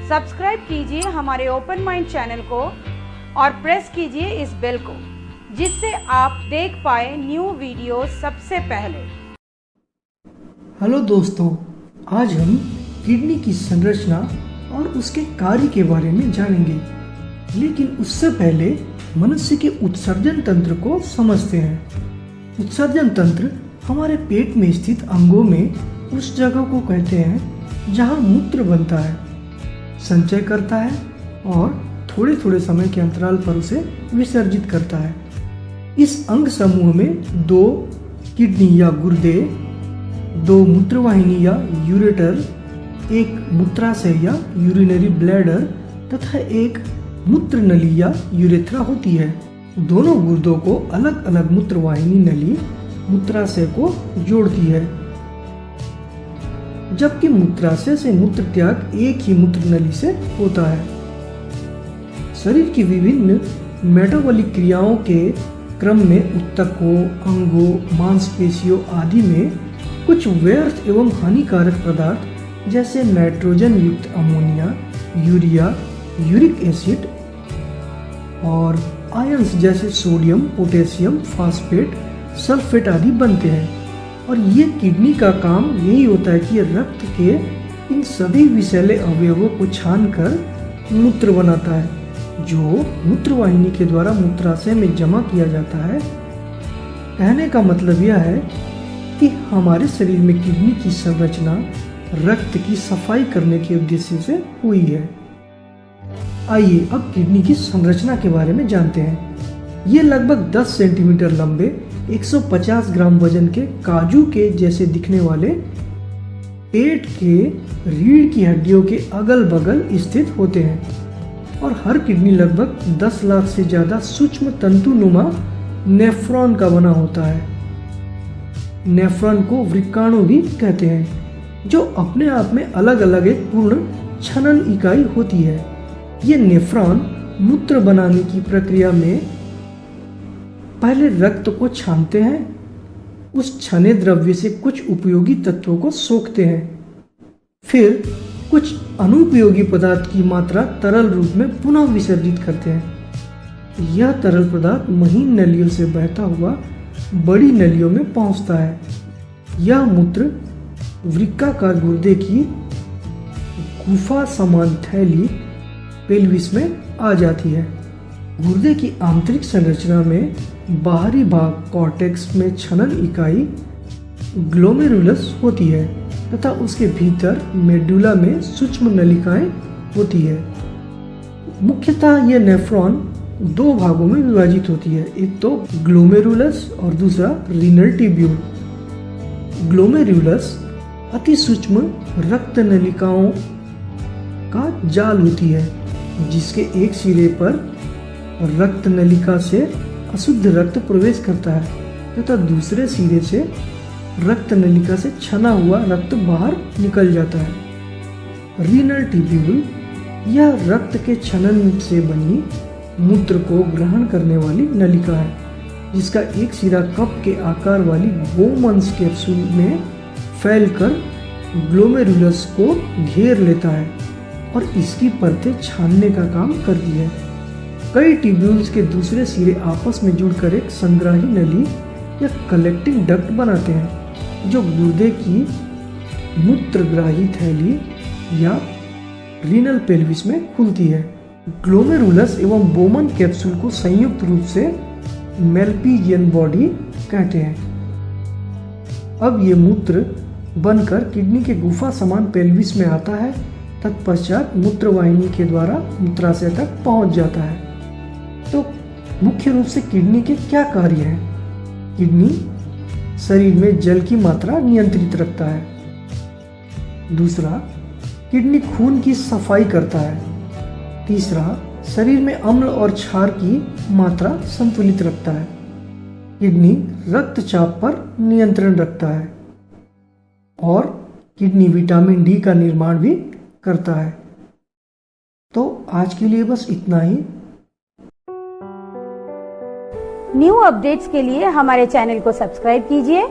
Subscribe कीजिए हमारे open mind channel को और प्रेस कीजिए इस बेल को, जिससे आप देख पाए न्यू वीडियो सबसे पहले। हेलो दोस्तों, आज हम किडनी की संरचना और उसके कार्य के बारे में जानेंगे, लेकिन उससे पहले मनुष्य के उत्सर्जन तंत्र को समझते हैं। उत्सर्जन तंत्र हमारे पेट में स्थित अंगों में उस जगह को कहते हैं जहां मूत्र बनता है, संचय करता है और थोड़े थोड़े समय के अंतराल पर उसे विसर्जित करता है। इस अंग समूह में 2 किडनी या गुर्दे, 2 मूत्रवाहिनी या यूरेटर, 1 मूत्राशय या यूरिनरी ब्लैडर तथा 1 मूत्र नली या यूरेथ्रा होती है। दोनों गुर्दों को अलग अलग मूत्रवाहिनी नली मूत्राशय को जोड़ती है, जबकि मूत्राशय से मूत्र त्याग एक ही मूत्र नली से होता है। शरीर की विभिन्न मेटाबॉलिक क्रियाओं के क्रम में ऊतकों, अंगों, मांसपेशियों आदि में कुछ व्यर्थ एवं हानिकारक पदार्थ जैसे नाइट्रोजन युक्त अमोनिया, यूरिया, यूरिक एसिड और आयंस जैसे सोडियम, पोटेशियम, फास्फेट, सल्फेट आदि बनते हैं। और ये किडनी का काम यही होता है कि रक्त के इन सभी विषैले अवयवों को छानकर मूत्र बनाता है, जो मूत्रवाहिनी के द्वारा मूत्राशय में जमा किया जाता है। कहने का मतलब यह है कि हमारे शरीर में किडनी की संरचना रक्त की सफाई करने के उद्देश्य से हुई है। आइए अब किडनी की संरचना के बारे में जानते हैं। ये लगभग 10 सेंटीमीटर लंबे, 150 ग्राम वजन के काजू के जैसे दिखने वाले पेट के रीढ़ की हड्डियों के अगल बगल स्थित होते हैं और हर किडनी लगभग 10 लाख से ज्यादा सूक्ष्म तंतुनुमा नेफ्रॉन का बना होता है। नेफ्रॉन को वृक्काणु भी कहते हैं, जो अपने आप में अलग अलग एक पूर्ण छनन इकाई होती है। ये नेफ्रॉन मूत्र बनाने की प्रक्रिया में पहले रक्त को छानते हैं, उस छने द्रव्य से कुछ उपयोगी तत्वों को सोखते हैं, फिर कुछ अनुपयोगी पदार्थ की मात्रा तरल रूप में पुनः विसर्जित करते हैं। यह तरल पदार्थ महीन नलियों से बहता हुआ बड़ी नलियों में पहुंचता है। यह मूत्र वृक्काकार गुर्दे की गुफा समान थैली पेल्विस में आ जाती है। गुर्दे की आंतरिक संरचना में बाहरी भाग कॉर्टेक्स में छनन इकाई ग्लोमेरुलस होती है तथा उसके भीतर मेडुला में सूक्ष्म नलिकाएं होती है। मुख्यतः यह नेफ्रॉन 2 भागों में विभाजित होती है, एक तो ग्लोमेरुलस और दूसरा रीनल ट्यूब्यूल। ग्लोमेरुलस अति सूक्ष्म रक्त नलिकाओं का जाल होती है, जिसके एक सिरे पर रक्त नलिका से अशुद्ध रक्त प्रवेश करता है तथा दूसरे सिरे से रक्त नलिका से छना हुआ रक्त बाहर निकल जाता है। रीनल ट्यूब्यूल यह रक्त के छनन से बनी मूत्र को ग्रहण करने वाली नलिका है, जिसका एक सिरा कप के आकार वाली बोमन्स कैप्सूल में फैलकर ग्लोमेरुलस को घेर लेता है और इसकी परतें छानने का काम करती है। कई ट्यूब्यूल्स के दूसरे सिरे आपस में जुड़कर एक संग्राही नली या कलेक्टिंग डक्ट बनाते हैं, जो गुर्दे की मूत्रग्राही थैली या रीनल पेल्विस में खुलती है। ग्लोमेरुलस एवं बोमन कैप्सूल को संयुक्त रूप से मेल्पिजियन बॉडी कहते हैं। अब ये मूत्र बनकर किडनी के गुफा समान पेल्विस में आता है, तत्पश्चात मूत्रवाहिनी के द्वारा मूत्राशय तक पहुंच जाता है। तो मुख्य रूप से किडनी के क्या कार्य हैं? किडनी शरीर में जल की मात्रा नियंत्रित रखता है। दूसरा, किडनी खून की सफाई करता है। तीसरा, शरीर में अम्ल और क्षार की मात्रा संतुलित रखता है। किडनी रक्तचाप पर नियंत्रण रखता है और किडनी विटामिन डी का निर्माण भी करता है। तो आज के लिए बस इतना ही। न्यू अपडेट्स के लिए हमारे चैनल को सब्सक्राइब कीजिए,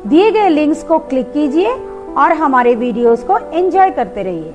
दिए गए लिंक्स को क्लिक कीजिए और हमारे वीडियोस को एंजॉय करते रहिए।